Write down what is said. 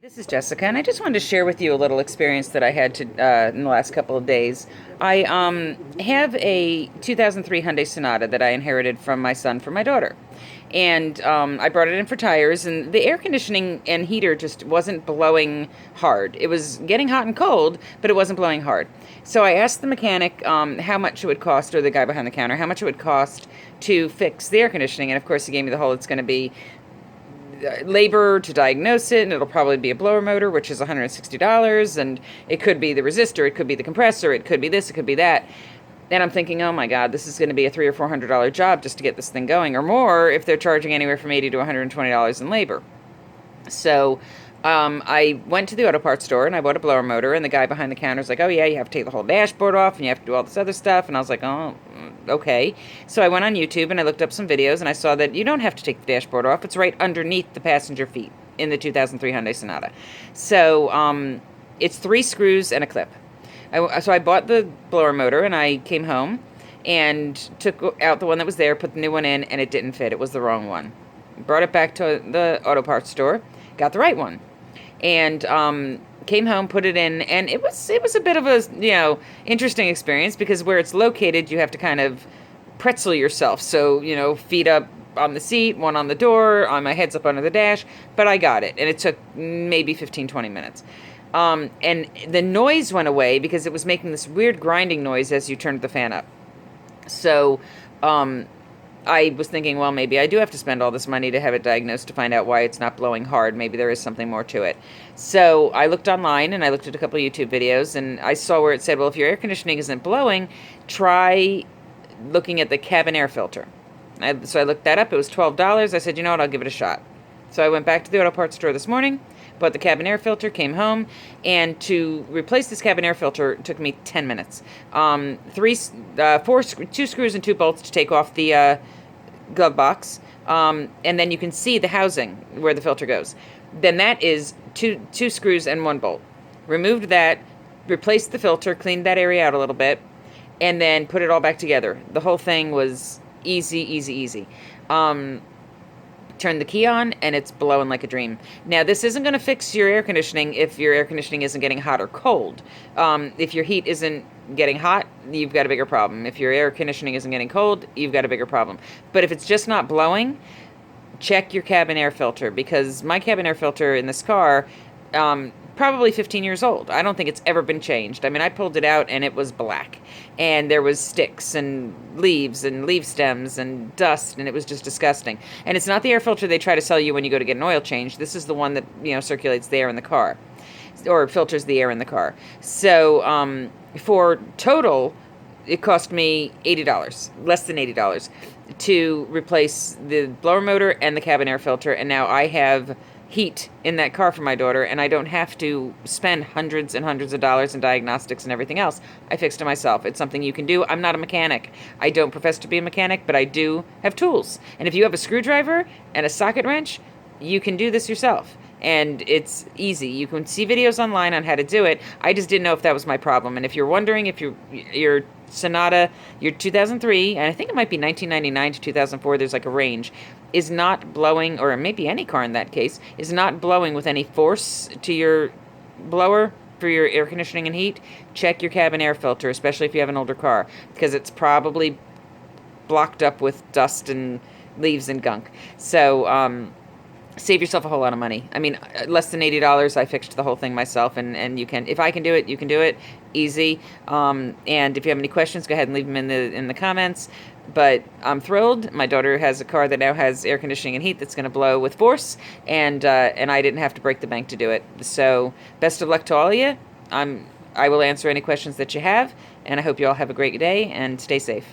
This is Jessica, and I just wanted to share with you a little experience that I had in the last couple of days. I have a 2003 Hyundai Sonata that I inherited from my son from my daughter. And I brought it in for tires, and the air conditioning and heater just wasn't blowing hard. It was getting hot and cold, but it wasn't blowing hard. So I asked the mechanic how much it would cost, or the guy behind the counter, how much it would cost to fix the air conditioning. And of course, he gave me the whole, it's going to be labor to diagnose it, and it'll probably be a blower motor, which is $160, and it could be the resistor, it could be the compressor, it could be this, it could be that. And I'm thinking, oh my God, this is going to be a $300 or $400 job just to get this thing going, or more if they're charging anywhere from $80 to $120 in labor. So I went to the auto parts store and I bought a blower motor, and the guy behind the counter was like, oh yeah, you have to take the whole dashboard off and you have to do all this other stuff. And I was like, oh, okay. So I went on YouTube and I looked up some videos, and I saw that you don't have to take the dashboard off. It's right underneath the passenger feet in the 2003 Hyundai Sonata. So it's 3 screws and a clip. So I bought the blower motor, and I came home and took out the one that was there, put the new one in, and it didn't fit. It was the wrong one. Brought it back to the auto parts store, got the right one, and came home, put it in, and it was a bit of a interesting experience, because where it's located, you have to kind of pretzel yourself. So feet up on the seat, one on the door, on my head's up under the dash, but I got it, and it took maybe 15-20 minutes. And the noise went away because it was making this weird grinding noise as you turned the fan up. So I was thinking, well, maybe I do have to spend all this money to have it diagnosed to find out why it's not blowing hard. Maybe there is something more to it. So I looked online and I looked at a couple of YouTube videos, and I saw where it said, well, if your air conditioning isn't blowing, try looking at the cabin air filter. So I looked that up. It was $12. I said, you know what, I'll give it a shot. So I went back to the auto parts store this morning, bought the cabin air filter, came home, and to replace this cabin air filter took me 10 minutes. 2 screws and 2 bolts to take off the glove box, and then you can see the housing where the filter goes. Then that is two screws and 1 bolt. Removed that, replaced the filter, cleaned that area out a little bit, and then put it all back together. The whole thing was easy. Turn the key on, and it's blowing like a dream. Now, this isn't going to fix your air conditioning if your air conditioning isn't getting hot or cold. If your heat isn't getting hot, you've got a bigger problem. If your air conditioning isn't getting cold, you've got a bigger problem. But if it's just not blowing, check your cabin air filter, because my cabin air filter in this car, probably 15 years old. I don't think it's ever been changed. I mean, I pulled it out and it was black, and there was sticks and leaf stems and dust, and it was just disgusting. And it's not the air filter they try to sell you when you go to get an oil change. This is the one that circulates the air in the car, or filters the air in the car. So for total, it cost me $80, less than $80, to replace the blower motor and the cabin air filter. And now I have heat in that car for my daughter, and I don't have to spend hundreds and hundreds of dollars in diagnostics and everything else. I fixed it myself. It's something you can do. I'm not a mechanic. I don't profess to be a mechanic, but I do have tools. And if you have a screwdriver and a socket wrench, you can do this yourself. And it's easy. You can see videos online on how to do it. I just didn't know if that was my problem. And if you're wondering if your Sonata, your 2003, and I think it might be 1999 to 2004, there's like a range, is not blowing, or maybe any car in that case, is not blowing with any force to your blower for your air conditioning and heat, check your cabin air filter, especially if you have an older car, because it's probably blocked up with dust and leaves and gunk. So save yourself a whole lot of money. I mean, less than $80, I fixed the whole thing myself, and you can, if I can do it, you can do it. Easy. And if you have any questions, go ahead and leave them in the comments. But I'm thrilled. My daughter has a car that now has air conditioning and heat that's going to blow with force, and I didn't have to break the bank to do it. So best of luck to all of you. I will answer any questions that you have, and I hope you all have a great day and stay safe.